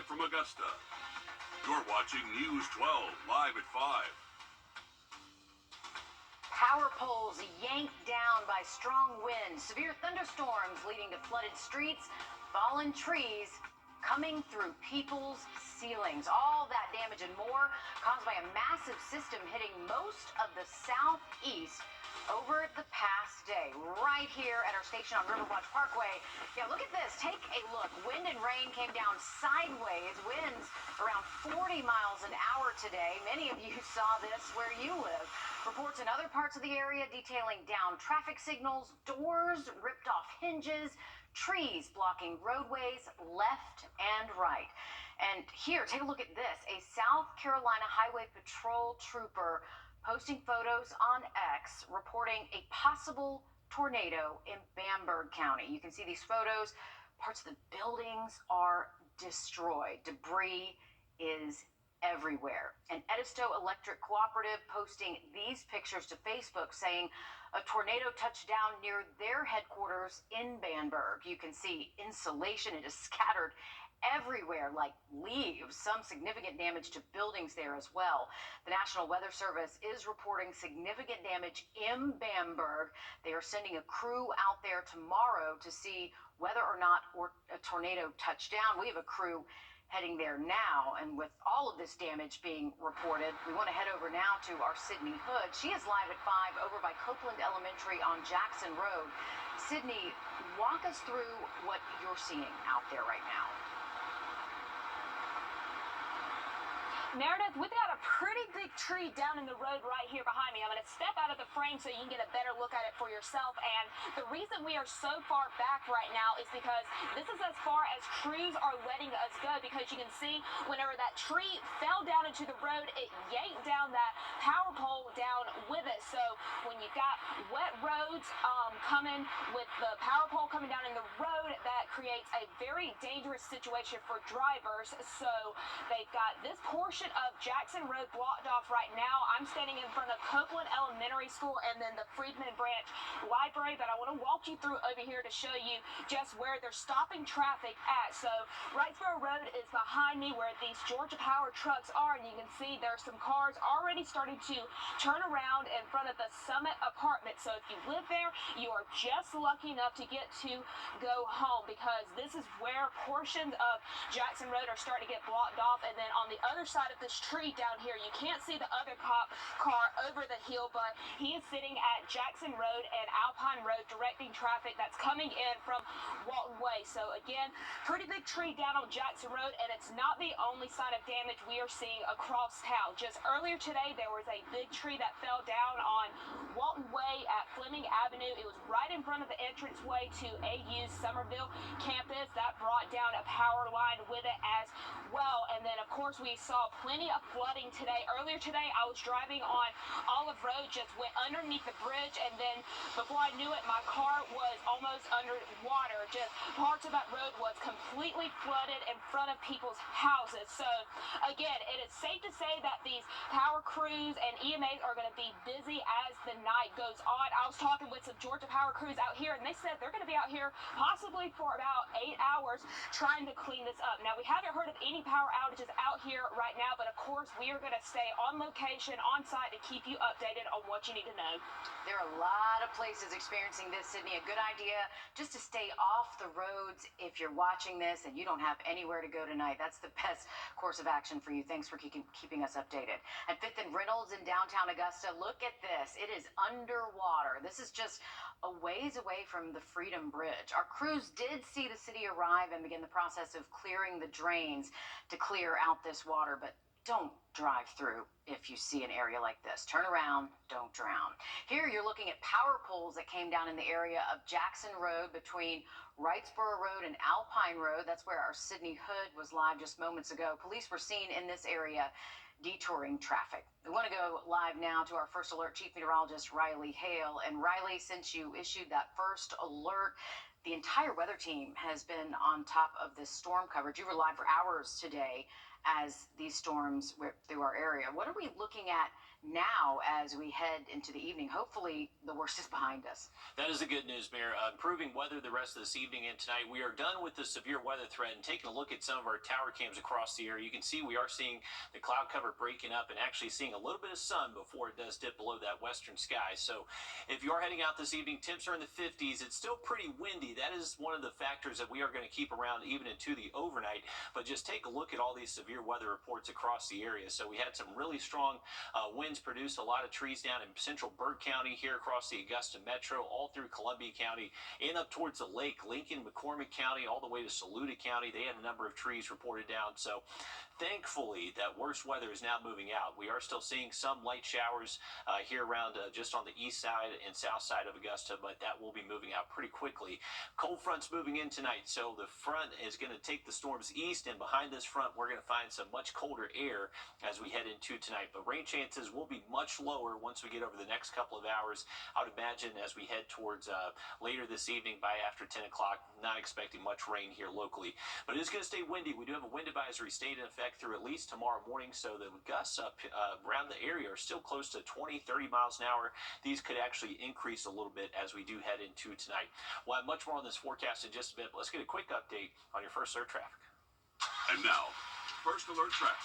Live from Augusta. You're watching News 12 live at 5. Power poles yanked down by strong winds, severe thunderstorms leading to flooded streets, fallen trees coming through people's ceilings. All that damage and more caused by a massive system hitting most of the southeast over the past day. Right here at our station on Wrdw Parkway. Yeah, look at this. Take a look. Wind and rain came down sideways. Winds around 40 miles an hour today. Many of you saw this where you live. Reports in other parts of the area detailing down traffic signals, doors ripped off hinges, trees blocking roadways left and right. And here, take a look at this. A South Carolina Highway Patrol trooper posting photos on X reporting a possible tornado in Bamberg County. You can see these photos. Parts of the buildings are destroyed. Debris is everywhere. An Edisto Electric Cooperative posting these pictures to Facebook saying a tornado touched down near their headquarters in Bamberg. You can see insulation. It is scattered everywhere like leaves. Some significant damage to buildings there as well. The National Weather Service is reporting significant damage in Bamberg. They are sending a crew out there tomorrow to see whether or not a tornado touched down. We have a crew heading there now, and with all of this damage being reported, we want to head over now to our Sydney Hood. She is live at 5 over by Copeland Elementary on Jackson Road. Sydney, walk us through what you're seeing out there right now. Meredith, we've got a pretty big tree down in the road right here behind me. I'm going to step out of the frame so you can get a better look at it for yourself. And the reason we are so far back right now is because this is as far as crews are letting us go, because you can see whenever that tree fell down into the road, it yanked down that power pole down with it. So when you've got wet roads coming with the power pole coming down in the road, that creates a very dangerous situation for drivers. So they've got this portion of Jackson Road blocked off right now. I'm standing in front of Copeland Elementary School and then the Freedman Branch Library, but I want to walk you through over here to show you just where they're stopping traffic at. So Wrightsboro Road is behind me where these Georgia Power trucks are, and you can see there's some cars already starting to turn around in front of the Summit Apartment. So if you live there, you are just lucky enough to get to go home, because this is where portions of Jackson Road are starting to get blocked off. And then on the other side of this tree down here, you can't see the other cop car over the hill, but he is sitting at Jackson Road and Alpine Road directing traffic that's coming in from Walton Way. So again, pretty big tree down on Jackson Road, and it's not the only sign of damage we are seeing across town. Just earlier today, there was a big tree that fell down on Walton Way at Fleming Avenue. It was right in front of the entranceway to AU's Summerville campus. That brought down a power line with it as well. And then of course we saw plenty of flooding today. Earlier today, I was driving on Olive Road, just went underneath the bridge, and then before I knew it, my car was almost underwater. Just parts of that road was completely flooded in front of people's houses. So again, it is safe to say that these power crews and EMAs are going to be busy as the night goes on. I was talking with some Georgia Power crews out here, and they said they're going to be out here possibly for about 8 hours trying to clean this up. Now, we haven't heard of any power outages out here right now, but of course we are going to stay on location, on site, to keep you updated on what you need to know. There are a lot of places experiencing this, Sydney. A good idea just to stay off the roads if you're watching this and you don't have anywhere to go tonight. That's the best course of action for you. Thanks for keeping us updated. At 5th and Reynolds in downtown Augusta, look at this. It is underwater. This is just a ways away from the Freedom Bridge. Our crews did see the city arrive and begin the process of clearing the drains to clear out this water, but don't drive through if you see an area like this. Turn around, don't drown. Here you're looking at power poles that came down in the area of Jackson Road between Wrightsboro Road and Alpine Road. That's where our Sydney Hood was live just moments ago. Police were seen in this area detouring traffic. We want to go live now to our first alert chief meteorologist, Riley Hale. And Riley, since you issued that first alert, the entire weather team has been on top of this storm coverage. You were live for hours today as these storms whip through our area. What are we looking at now as we head into the evening? Hopefully the worst is behind us. That is the good news, Mayor. Improving weather the rest of this evening and tonight. We are done with the severe weather threat and taking a look at some of our tower cams across the area. You can see we are seeing the cloud cover breaking up and actually seeing a little bit of sun before it does dip below that western sky. So if you are heading out this evening, temps are in the 50s. It's still pretty windy. That is one of the factors that we are going to keep around even into the overnight. But just take a look at all these severe weather reports across the area. So we had some really strong winds produced a lot of trees down in central Burke County, here across the Augusta Metro, all through Columbia County, and up towards the lake, Lincoln, McCormick County, all the way to Saluda County. They had a number of trees reported down. So thankfully, that worst weather is now moving out. We are still seeing some light showers here around just on the east side and south side of Augusta, but that will be moving out pretty quickly. Cold front's moving in tonight, so the front is going to take the storms east, and behind this front, we're going to find some much colder air as we head into tonight. But rain chances will be much lower once we get over the next couple of hours. I would imagine as we head towards later this evening by after 10 o'clock, not expecting much rain here locally. But it is going to stay windy. We do have a wind advisory staying in effect through at least tomorrow morning, so the gusts up around the area are still close to 20, 30 miles an hour. These could actually increase a little bit as we do head into tonight. We'll have much more on this forecast in just a bit, but let's get a quick update on your first alert traffic. And now, first alert traffic.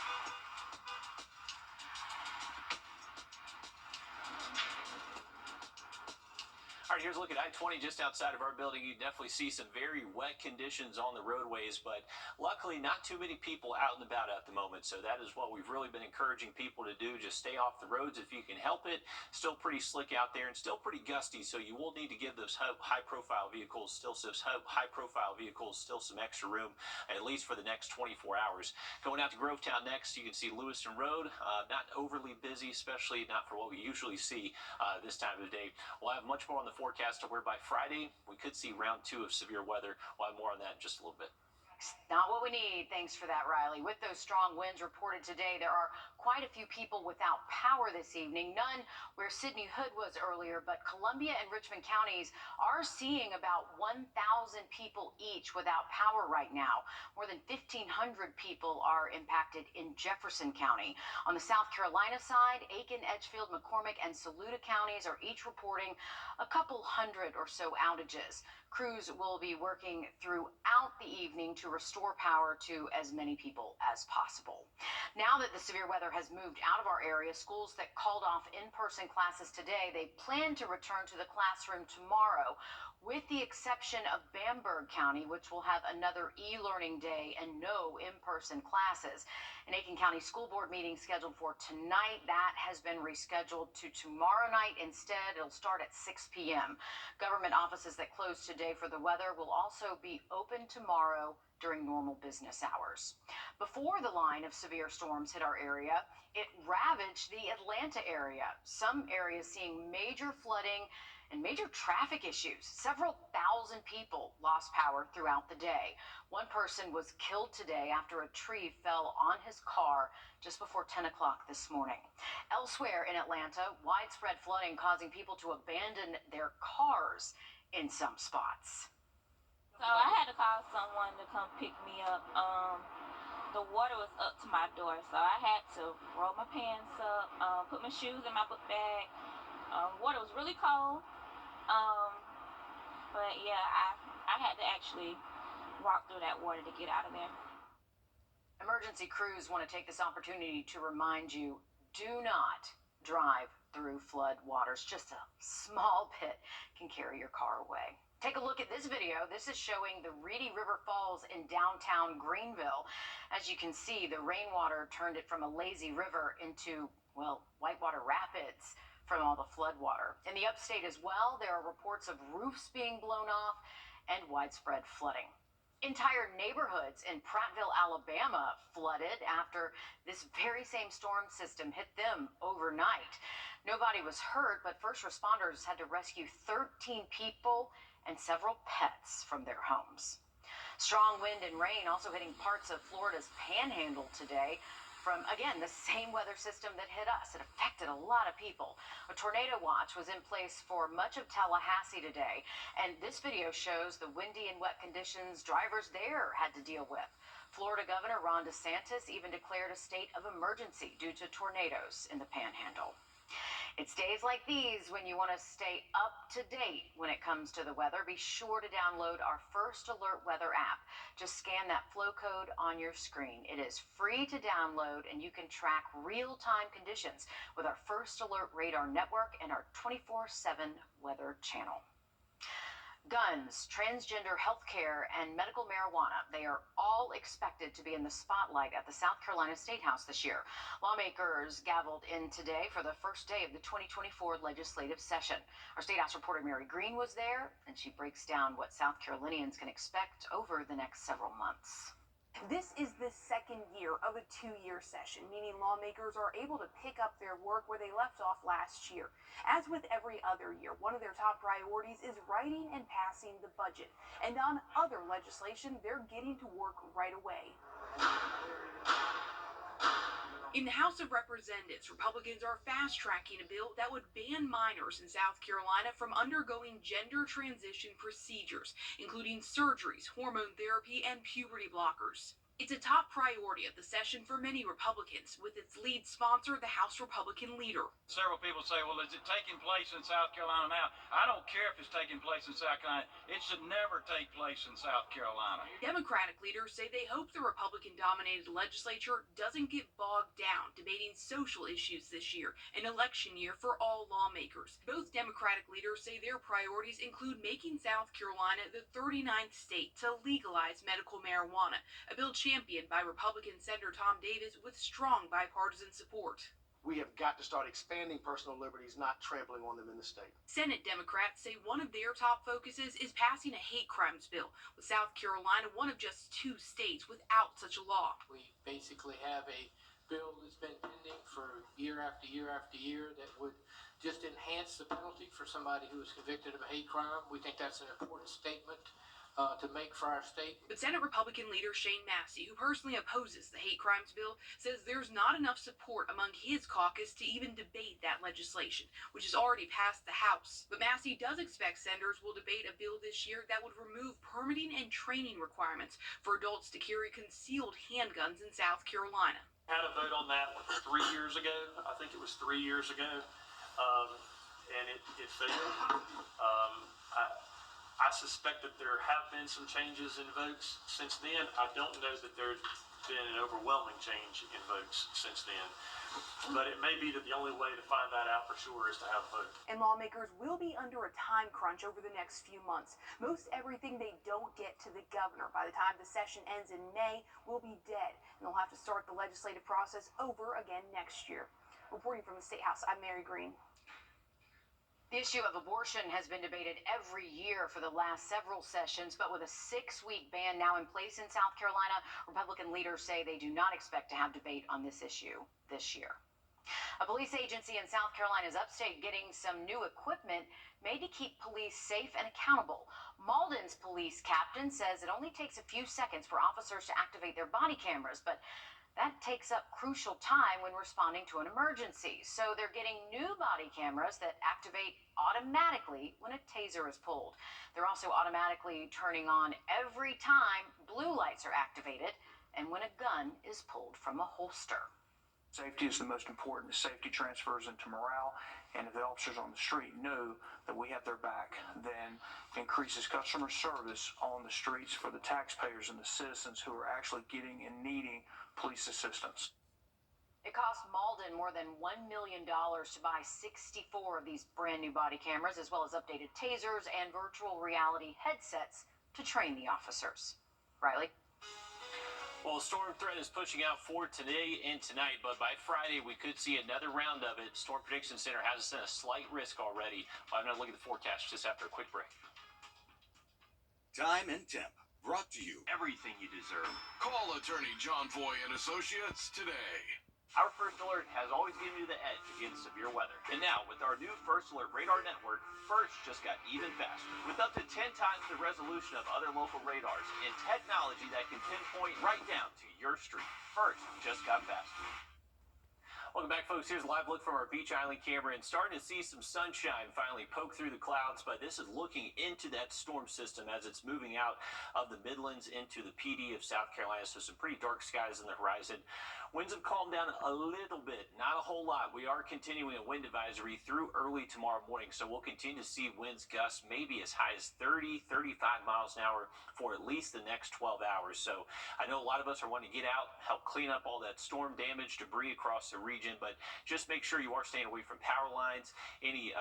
All right, here's a look at I-20 just outside of our building. You definitely see some very wet conditions on the roadways, but luckily not too many people out and about at the moment. So that is what we've really been encouraging people to do. Just stay off the roads if you can help it. Still pretty slick out there and still pretty gusty. So you will need to give those high-profile vehicles still some extra room, at least for the next 24 hours. Going out to Grovetown next, you can see Lewiston Road. Not overly busy, especially not for what we usually see this time of the day. We'll have much more on the forecast to where by Friday we could see round 2 of severe weather. We'll have more on that in just a little bit. Not what we need. Thanks for that, Riley. With those strong winds reported today, there are quite a few people without power this evening. None where Sidney Hood was earlier, but Columbia and Richmond counties are seeing about 1,000 people each without power right now. More than 1,500 people are impacted in Jefferson County. On the South Carolina side, Aiken, Edgefield, McCormick, and Saluda counties are each reporting a couple hundred or so outages. Crews will be working throughout the evening to restore power to as many people as possible. Now that the severe weather has moved out of our area, schools that called off in-person classes today, they plan to return to the classroom tomorrow, with the exception of Bamberg County, which will have another e-learning day and no in-person classes. An Aiken County School Board meeting scheduled for tonight, that has been rescheduled to tomorrow night instead. It'll start at 6 p.m. Government offices that close today for the weather will also be open tomorrow during normal business hours. Before the line of severe storms hit our area, it ravaged the Atlanta area. Some areas seeing major flooding and major traffic issues. Several thousand people lost power throughout the day. One person was killed today after a tree fell on his car just before 10 o'clock this morning. Elsewhere in Atlanta, widespread flooding causing people to abandon their cars in some spots. So I had to call someone to come pick me up. The water was up to my door, so I had to roll my pants up, put my shoes in my book bag. Water was really cold, but yeah, I had to actually walk through that water to get out of there. Emergency crews want to take this opportunity to remind you, do not drive through flood waters. Just a small bit can carry your car away. Take a look at this video. This is showing the Reedy River Falls in downtown Greenville. As you can see, the rainwater turned it from a lazy river into, well, whitewater rapids from all the flood water. In the upstate as well, there are reports of roofs being blown off and widespread flooding. Entire neighborhoods in Prattville, Alabama flooded after this very same storm system hit them overnight. Nobody was hurt, but first responders had to rescue 13 people and several pets from their homes. Strong wind and rain also hitting parts of Florida's panhandle today. from, again, the same weather system that hit us. It affected a lot of people. A tornado watch was in place for much of Tallahassee today, and this video shows the windy and wet conditions drivers there had to deal with. Florida Governor Ron DeSantis even declared a state of emergency due to tornadoes in the Panhandle. It's days like these when you want to stay up to date when it comes to the weather. Be sure to download our First Alert Weather app. Just scan that flow code on your screen. It is free to download, and you can track real-time conditions with our First Alert Radar Network and our 24/7 weather channel. Guns, transgender healthcare, and medical marijuana, they are all expected to be in the spotlight at the South Carolina State House this year. Lawmakers gavelled in today for the first day of the 2024 legislative session. Our State House reporter Mary Green was there, and she breaks down what South Carolinians can expect over the next several months. This is the second year of a two-year session, meaning lawmakers are able to pick up their work where they left off last year. As with every other year, one of their top priorities is writing and passing the budget. And on other legislation, they're getting to work right away. In the House of Representatives, Republicans are fast-tracking a bill that would ban minors in South Carolina from undergoing gender transition procedures, including surgeries, hormone therapy, and puberty blockers. It's a top priority of the session for many Republicans, with its lead sponsor, the House Republican leader. Several people say, well, is it taking place in South Carolina now? I don't care if it's taking place in South Carolina. It should never take place in South Carolina. Democratic leaders say they hope the Republican-dominated legislature doesn't get bogged down debating social issues this year, an election year for all lawmakers. Both Democratic leaders say their priorities include making South Carolina the 39th state to legalize medical marijuana, a bill championed by Republican Senator Tom Davis with strong bipartisan support. We have got to start expanding personal liberties, not trampling on them in the state. Senate Democrats say one of their top focuses is passing a hate crimes bill, with South Carolina one of just 2 states without such a law. We basically have a bill that's been pending for year after year after year that would just enhance the penalty for somebody who is convicted of a hate crime. We think that's an important statement to make for our state. But Senate Republican leader Shane Massey, who personally opposes the hate crimes bill, says there's not enough support among his caucus to even debate that legislation, which has already passed the House. But Massey does expect senators will debate a bill this year that would remove permitting and training requirements for adults to carry concealed handguns in South Carolina. Had a vote on that 3 years ago. I think it was 3 years ago, and it failed. I suspect that there have been some changes in votes since then. I don't know that there's been an overwhelming change in votes since then. But it may be that the only way to find that out for sure is to have a vote. And lawmakers will be under a time crunch over the next few months. Most everything they don't get to the governor by the time the session ends in May will be dead, and they'll have to start the legislative process over again next year. Reporting from the State House, I'm Mary Green. The issue of abortion has been debated every year for the last several sessions, but with a 6-week ban now in place in South Carolina, Republican leaders say they do not expect to have debate on this issue this year. A police agency in South Carolina's upstate getting some new equipment made to keep police safe and accountable. Malden's police captain says it only takes a few seconds for officers to activate their body cameras, but that takes up crucial time when responding to an emergency. So they're getting new body cameras that activate automatically when a taser is pulled. They're also automatically turning on every time blue lights are activated and when a gun is pulled from a holster. Safety is the most important. Safety transfers into morale, and if the officers on the street know that we have their back, then it increases customer service on the streets for the taxpayers and the citizens who are actually getting and needing police assistance. It cost Malden more than $1 million to buy 64 of these brand new body cameras, as well as updated tasers and virtual reality headsets to train the officers. Riley? Well, the storm threat is pushing out for today and tonight, but by Friday we could see another round of it. Storm Prediction Center has us in a slight risk already. We'll have another look at the forecast just after a quick break. Time and temp. Brought to you. Everything you deserve. Call attorney John Foy and Associates today. Our First Alert has always given you the edge against severe weather. And now, with our new First Alert radar network, First just got even faster. With up to 10 times the resolution of other local radars and technology that can pinpoint right down to your street, First just got faster. Welcome back, folks. Here's a live look from our Beach Island camera, and starting to see some sunshine finally poke through the clouds, but this is looking into that storm system as it's moving out of the Midlands into the PD of South Carolina, so some pretty dark skies on the horizon. Winds have calmed down a little bit, not a whole lot. We are continuing a wind advisory through early tomorrow morning, so we'll continue to see winds gusts maybe as high as 30, 35 miles an hour for at least the next 12 hours. So I know a lot of us are wanting to get out, help clean up all that storm damage, debris across the region, but just make sure you are staying away from power lines, any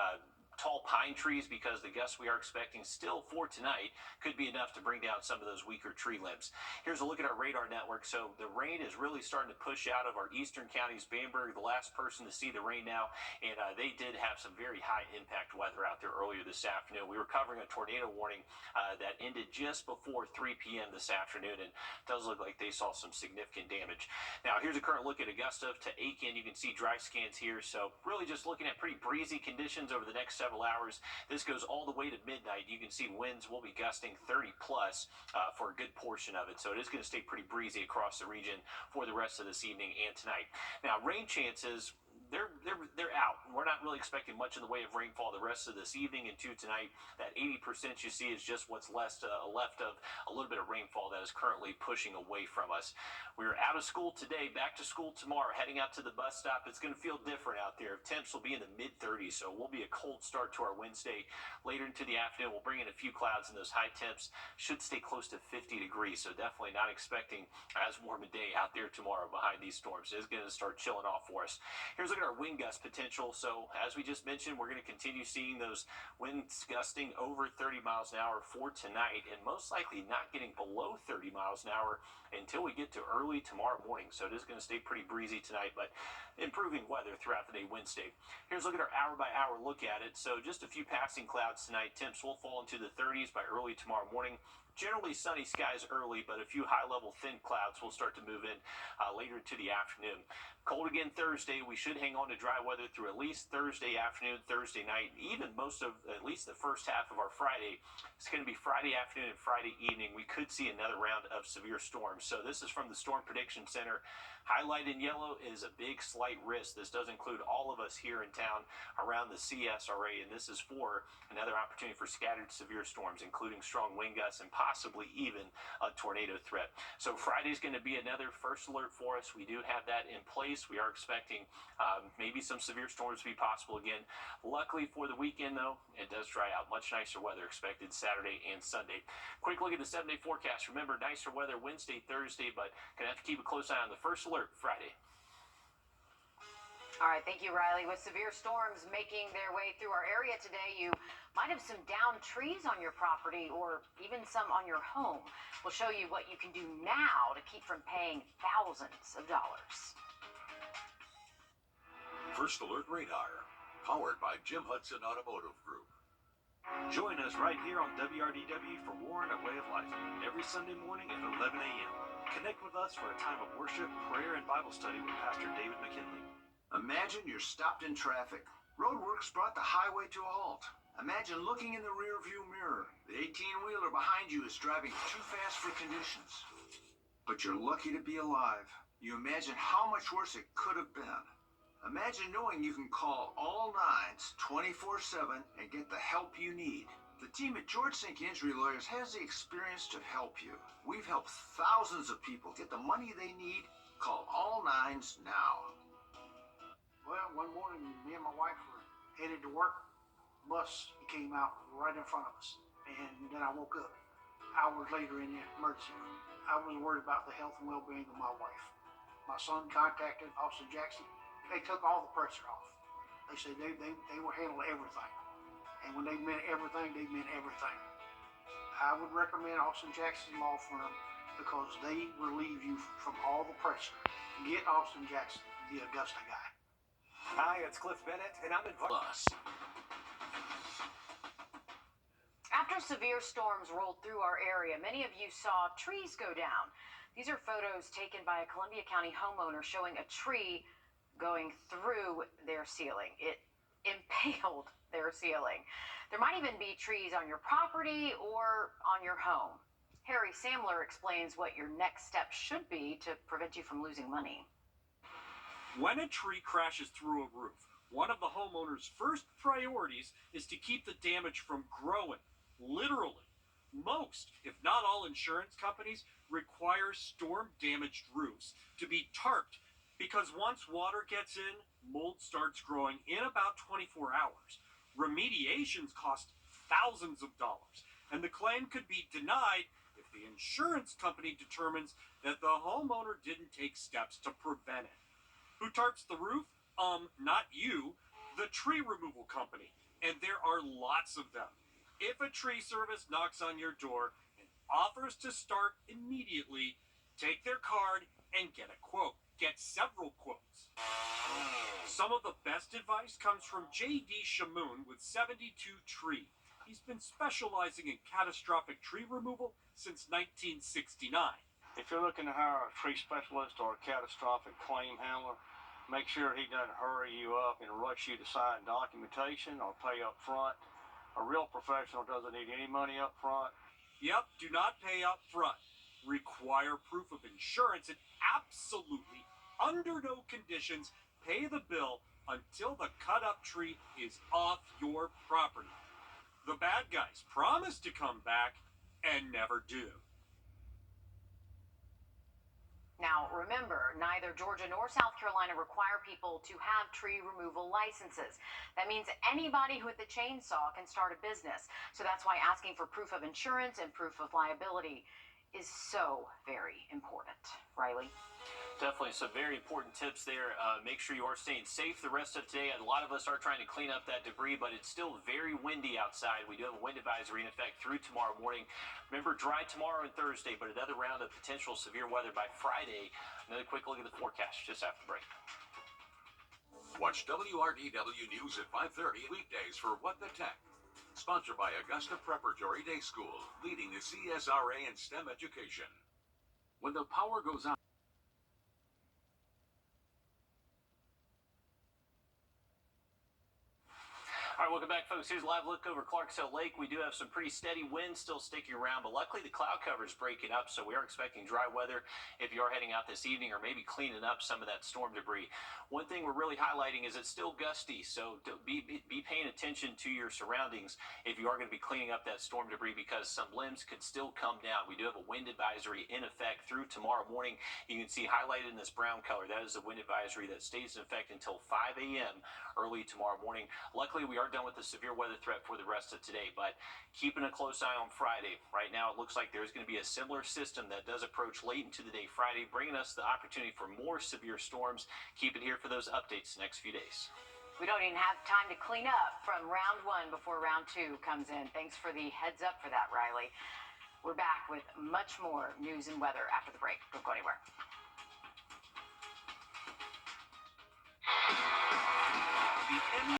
tall pine trees, because the gusts we are expecting still for tonight could be enough to bring down some of those weaker tree limbs. Here's a look at our radar network. So the rain is really starting to push out of our eastern counties. Bamberg, the last person to see the rain now, and they did have some very high impact weather out there earlier this afternoon. We were covering a tornado warning that ended just before 3 p.m. this afternoon, and it does look like they saw some significant damage. Now here's a current look at Augusta to Aiken. You can see dry scans here, so really just looking at pretty breezy conditions over the next several hours. This goes all the way to midnight. You can see winds will be gusting 30 plus for a good portion of it, so it is going to stay pretty breezy across the region for the rest of this evening and tonight. Now rain chances, they're out. We're not really expecting much in the way of rainfall the rest of this evening and to tonight. That 80% you see is just what's left of a little bit of rainfall that is currently pushing away from us. We are out of school today, back to school tomorrow, heading out to the bus stop. It's going to feel different out there. Temps will be in the mid-30s, so it will be a cold start to our Wednesday. Later into the afternoon, we'll bring in a few clouds, and those high temps should stay close to 50 degrees, so definitely not expecting as warm a day out there tomorrow behind these storms. It's going to start chilling off for us. Here's a look at our wind gust potential. So as we just mentioned, we're going to continue seeing those winds gusting over 30 miles an hour for tonight, and most likely not getting below 30 miles an hour until we get to early tomorrow morning. So it is going to stay pretty breezy tonight, but improving weather throughout the day Wednesday. Here's a look at our hour by hour look at it. So just a few passing clouds tonight. Temps will fall into the 30s by early tomorrow morning. Generally sunny skies early, but a few high-level thin clouds will start to move in later into the afternoon. Cold again Thursday. We should hang on to dry weather through at least Thursday afternoon, Thursday night, even most of at least the first half of our Friday. It's going to be Friday afternoon and Friday evening. We could see another round of severe storms. So this is from the Storm Prediction Center. Highlighted in yellow is a big slight risk. This does include all of us here in town around the CSRA, and this is for another opportunity for scattered severe storms, including strong wind gusts and possibly even a tornado threat. So Friday's going to be another first alert for us. We do have that in place. We are expecting maybe some severe storms to be possible again. Luckily for the weekend, though, it does dry out. Much nicer weather expected Saturday and Sunday. Quick look at the 7-day forecast. Remember, nicer weather Wednesday, Thursday, but going to have to keep a close eye on the first alert Friday. All right, thank you, Riley. With severe storms making their way through our area today, you might have some downed trees on your property or even some on your home. We'll show you what you can do now to keep from paying thousands of dollars. First Alert Radar, powered by Jim Hudson Automotive Group. Join us right here on WRDW for Warren, A Way of Life, every Sunday morning at 11 a.m. Connect with us for a time of worship, prayer, and Bible study with Pastor David McKinley. Imagine you're stopped in traffic. Roadworks brought the highway to a halt. Imagine looking in the rearview mirror. The 18-wheeler behind you is driving too fast for conditions. But you're lucky to be alive. You imagine how much worse it could have been. Imagine knowing you can call all nines 24/7 and get the help you need. The team at George Sink Injury Lawyers has the experience to help you. We've helped thousands of people get the money they need. Call all nines now. Well, one morning, me and my wife were headed to work. Bus came out right in front of us. And then I woke up hours later in the emergency room. I was worried about the health and well-being of my wife. My son contacted Austin Jackson. They took all the pressure off. They said they will handle everything. And when they meant everything, they meant everything. I would recommend Austin Jackson Law Firm because they relieve you from all the pressure. Get Austin Jackson, the Augusta guy. Hi, it's Cliff Bennett, and I'm inviting. After severe storms rolled through our area, many of you saw trees go down. These are photos taken by a Columbia County homeowner showing a tree going through their ceiling. It impaled their ceiling. There might even be trees on your property or on your home. Harry Samler explains what your next step should be to prevent you from losing money. When a tree crashes through a roof, one of the homeowner's first priorities is to keep the damage from growing. Literally. Most, if not all, insurance companies require storm-damaged roofs to be tarped because once water gets in, mold starts growing in about 24 hours. Remediations cost thousands of dollars, and the claim could be denied if the insurance company determines that the homeowner didn't take steps to prevent it. Who tarps the roof? Not you, the tree removal company, and there are lots of them. If a tree service knocks on your door and offers to start immediately, take their card and get a quote. Get several quotes. Some of the best advice comes from J.D. Shamoon with 72 Tree. He's been specializing in catastrophic tree removal since 1969. If you're looking to hire a tree specialist or a catastrophic claim handler, make sure he doesn't hurry you up and rush you to sign documentation or pay up front. A real professional doesn't need any money up front. Yep, do not pay up front. Require proof of insurance and absolutely, under no conditions, pay the bill until the cut-up tree is off your property. The bad guys promise to come back and never do. Now, remember, neither Georgia nor South Carolina require people to have tree removal licenses. That means anybody with a chainsaw can start a business. So that's why asking for proof of insurance and proof of liability is so very important. Riley? Definitely some very important tips there. Make sure you are staying safe the rest of today. A lot of us are trying to clean up that debris, but it's still very windy outside. We do have a wind advisory in effect through tomorrow morning. Remember, dry tomorrow and Thursday, but another round of potential severe weather by Friday. Another quick look at the forecast just after the break. Watch WRDW News at 5:30 weekdays for What the Tech. Sponsored by Augusta Preparatory Day School, leading the CSRA in STEM education. When the power goes out. All right, welcome back, folks. Here's a live look over Clarksdale Lake. We do have some pretty steady winds still sticking around, but luckily the cloud cover is breaking up, so we are expecting dry weather if you are heading out this evening or maybe cleaning up some of that storm debris. One thing we're really highlighting is it's still gusty, so be paying attention to your surroundings if you are going to be cleaning up that storm debris because some limbs could still come down. We do have a wind advisory in effect through tomorrow morning. You can see highlighted in this brown color, that is the wind advisory that stays in effect until 5 a.m. early tomorrow morning. Luckily, we are done with the severe weather threat for the rest of today, but keeping a close eye on Friday. Right now, it looks like there's going to be a similar system that does approach late into the day Friday, bringing us the opportunity for more severe storms. Keep it here for those updates the next few days. We don't even have time to clean up from round one before round two comes in. Thanks for the heads up for that, Riley. We're back with much more news and weather after the break. Don't go anywhere.